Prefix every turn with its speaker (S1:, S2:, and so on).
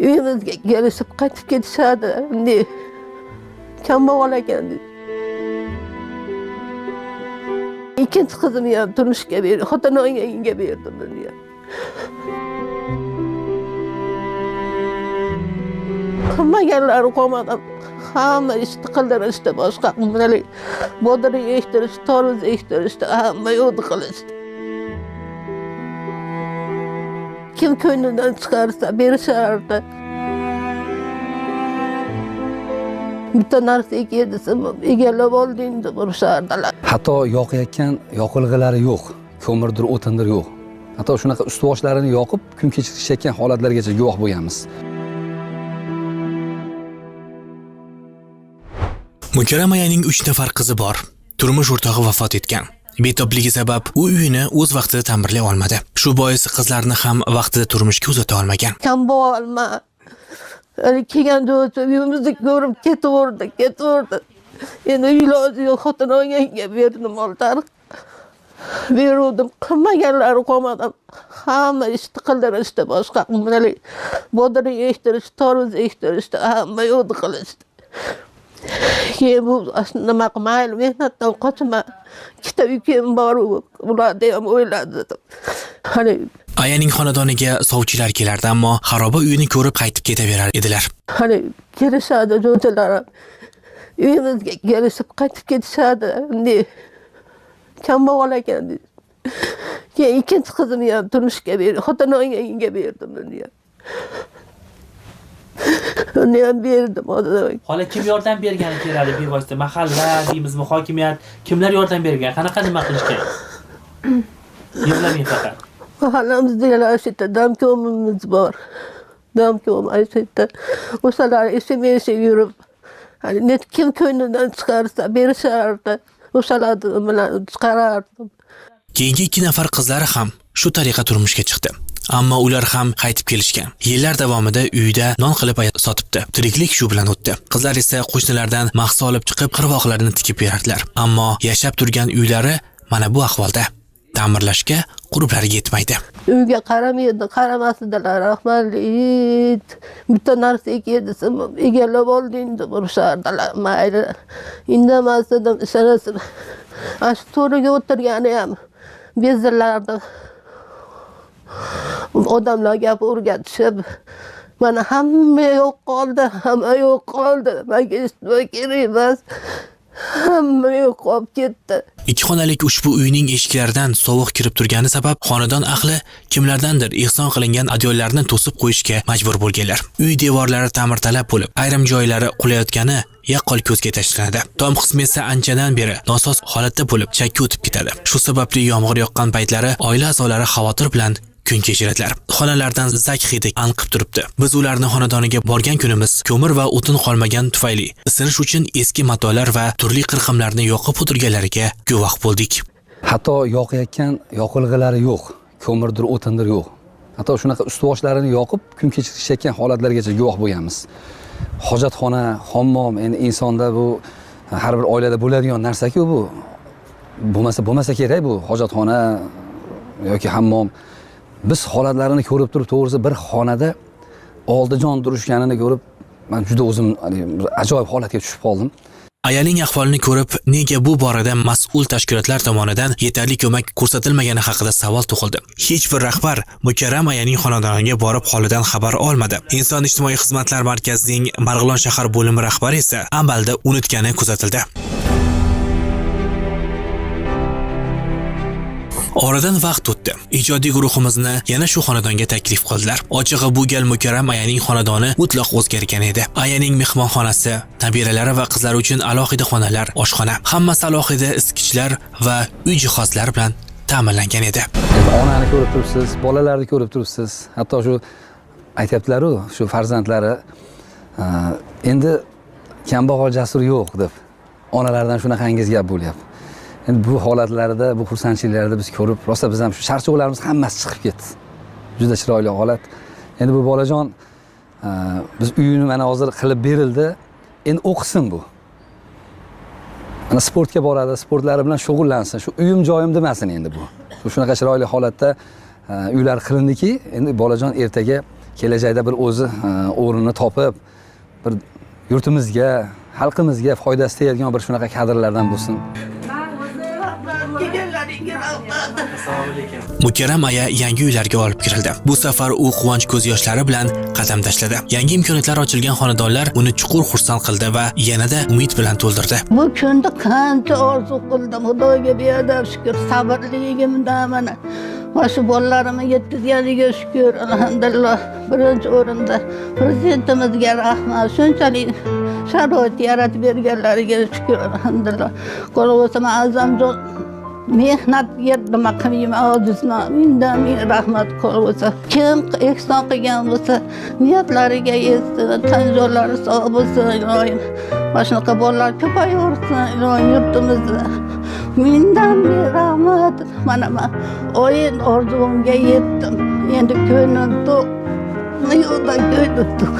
S1: Uyimizga kelishib qaytib ketishadi. Endi kambag'al ekan. Ikkinchi qizimni ham turmushga berdim. Xotin o'yinga berdim buni ham. Qilmaganlari qolmadan hamma ishni qildirishdi, boshqa qilmalik. Bodri ektirish, toruz ektirishdi, hamma yo'lni qilishdi. Kim ko'nglidan chiqarsa berishardi. Bitta narsaga yedisam egallab olding deb urishardilar.
S2: Hatto yoqayotgan yoqilg'ilari yo'q, ko'mirdir, o'tindir yo'q. Hatto shunaqa ust-boshlarini yoqib kun kechirishayotgan holatlargacha guvoh bo'lganmiz.
S3: Mukarram ayaning 3 nafar qizi bor. Turmush o'rtog'i vafot etgan. Betobligi sabab u uyini o'z vaqtida ta'mirlay olmadi. Shu bois qizlarini ham vaqtida turmushga uzata olmagan.
S1: Kambag'alma. Kelgan do'st uyimizni ko'rib ketaverdi. Endi iloji yo'q, xotin o'yinga berdim oltar. Berdim, qilmaganlari qolmadan hamma ishni qildirishdi, boshqa qilmalik. Bodri ektirish, toruz ektirishdi, hamma yo'lni qilishdi. Keyin bu nima qilmayli, mehnatdan qochma. Ikkita ukam bor, ularni ham o'yladi.
S3: Ayaning xonadoniga sovchilar kelardi, ammo xaroba uyini ko'rib qaytib ketaverar edilar.
S1: Kelishadi jo'jalar. Uyimizga kelishib qaytib ketishadi. Endi kambag'al ekan. Keyin ikkinchi qizimni ham turmushga berdim. Xotin o'yinga berdim buni ham. Uni ham berdim.
S4: Xola kim yordam bergani keladi bevosita? Mahalla deymizmi, hokimiyat kimlar yordam bergan? Qanaqa nima qilishgan? Yig'lamang faqat.
S1: Mahallamizda Ashita damkomimiz bor. Damkom Ashita. O'shalar eshimisha yurib, kim ko'nglidan chiqarsa berishardi. O'shalarni bilan chiqarardim.
S3: Keyingi 2 nafar qizlari ham shu tariqa turmushga chiqdi. Ammo ular ham qaytib kelishgan. Yillar davomida uyda non qilib sotibdi. Tiriklik shu bilan o'tdi. Qizlar esa qo'shnilardan mahsul olib chiqib qirg'oqlarini tikib berardilar. Ammo yashab turgan uylari mana bu ahvolda. Ta'mirlashga qurublari yetmaydi.
S1: Uyga qaramasidalar, rahmatli. Bitta narsaga yedisam egallab olding deb urishardilar. Mayli. Indamasdim, ishonasizmi? Shu to'riga o'tirgani ham bezillardi. Odamlar gap o'rgatishib, mana hamma yo'q qoldi. Menga eshitmay kerak emas. Hamma yo'q qolib ketdi.
S3: 2 xonalik ushbu uyning eshiklaridan sovuq kirib turgani sabab xonadon ahli kimlardandir ehson qilingan adyollarni to'sib qo'yishga majbur bo'lganlar. Uy devorlari ta'mirtalab bo'lib, ayrim joylari qulayotgani yaqqol ko'zga tashlanadi. Tom qismi esa anchadan beri nosoz holatda bo'lib, chakka o'tib ketadi. Shu sababli yomg'ir yoqqan paytlari oila a'zolari xavotir bilan kun kechiradilar. Xonalardan zak hidi anqib turibdi. Biz ularni xonadoniga borgan kunimiz ko'mir va o'tin qolmagan tufayli isinish uchun eski matolar va turli qirqimlarni yoqib o'tirganlariga guvoh bo'ldik.
S2: Hatto yoqayotgan yoqilg'ilari yo'q, ko'mirdir, o'tindir yo'q. Hatto shunaqa ust-boshlarini yoqib kun kechirishayotgan holatlargacha guvoh bo'lganmiz. Hojatxona, hammom, endi insonda bu har bir oilada bo'ladigan narsa-ku bu. Bo'lmasa kerak bu hojatxona yoki hammom. Biz holatlarini ko'rib turib, to'g'risi bir xonada oldijon turishganini ko'rib, men juda o'zim ajoyib holatga tushib qoldim.
S3: Ayaning ahvolini ko'rib, nega bu borada mas'ul tashkilotlar tomonidan yetarli ko'mak ko'rsatilmagani haqida savol tug'ildi. Hech bir rahbar Mukarram ayaning xonadoniga borib holidan xabar olmadi. Inson ijtimoiy xizmatlar markazining Marg'ilon shahar bo'limi rahbari esa amalda unutgani kuzatildi. Oradan vaqt o'tdi. Ijodiy guruhimizni yana shu xonadonga taklif qildilar. Ochig'i bu gal Mukarram ayaning xonadoni mutlaq o'zgargan edi. Ayaning mehmonxonasi, nabiralari va qizlari uchun alohida xonalar, oshxona, hammasi alohida isitgichlar va uy jihozlari bilan ta'minlangan edi.
S2: Onani ko'rib turibsiz, bolalarni ko'rib turibsiz. Hatto shu aytibdilar-ku, shu farzandlari endi kambag'al jasur yo'q deb onalardan shunaqangiz gap bo'lyapti. Endi bu holatlarda, bu xursandchiliklarda biz ko'rib, rosa biz ham shu charchoqlarimiz hammasi chiqib ketdi. Juda chiroyli holat. Endi bu bolajon biz uyini mana hozir qilib berildi. Endi o'qisin bu. Mana sportga boradi, sportlari bilan shug'ullansin. Shu uyim joyim demasin endi bu. Shunaqa chiroyli holatda uylar qilindiki, endi bolajon ertaga kelajakda bir o'zi o'rnini topib, bir yurtimizga, xalqimizga foydasi tegadigan bir shunaqa kadrlardan bo'lsin.
S3: Mukarram aya yangi uylarga olib kirildi. Bu safar u quvonch ko'z yoshlari bilan qadam tashladi. Yangi imkoniyatlar ochilgan xonadonlar uni chuqur xursand qildi va yanada umid bilan to'ldirdi.
S1: Bu kunda qancha orzu qildim, Xudoga beadab shukr, sabrligimdan mana shu bolalarimni yetkazganiga shukr, alhamdulillah. Birinchi o'rinda prezidentimizga rahmat, shunchalik sharoit yaratib berganlariga shukr, alhamdulillah. Qolaversa Azamjon mehnat yerdim qilmayman, ojizman. Mendan rahmat qolaversa. Kim ehson qilgan bo'lsa, niyatlariga yetsin, tan joylari sog' bo'lsin, iloyim. Mana shunaqa bolalar ko'payaversin, iloyim yurtimizda. Mendan rahmat. Mana men o'yin orzumga yetdim. Endi ko'nglim to'q. Yo'lda ko'nglim to'q.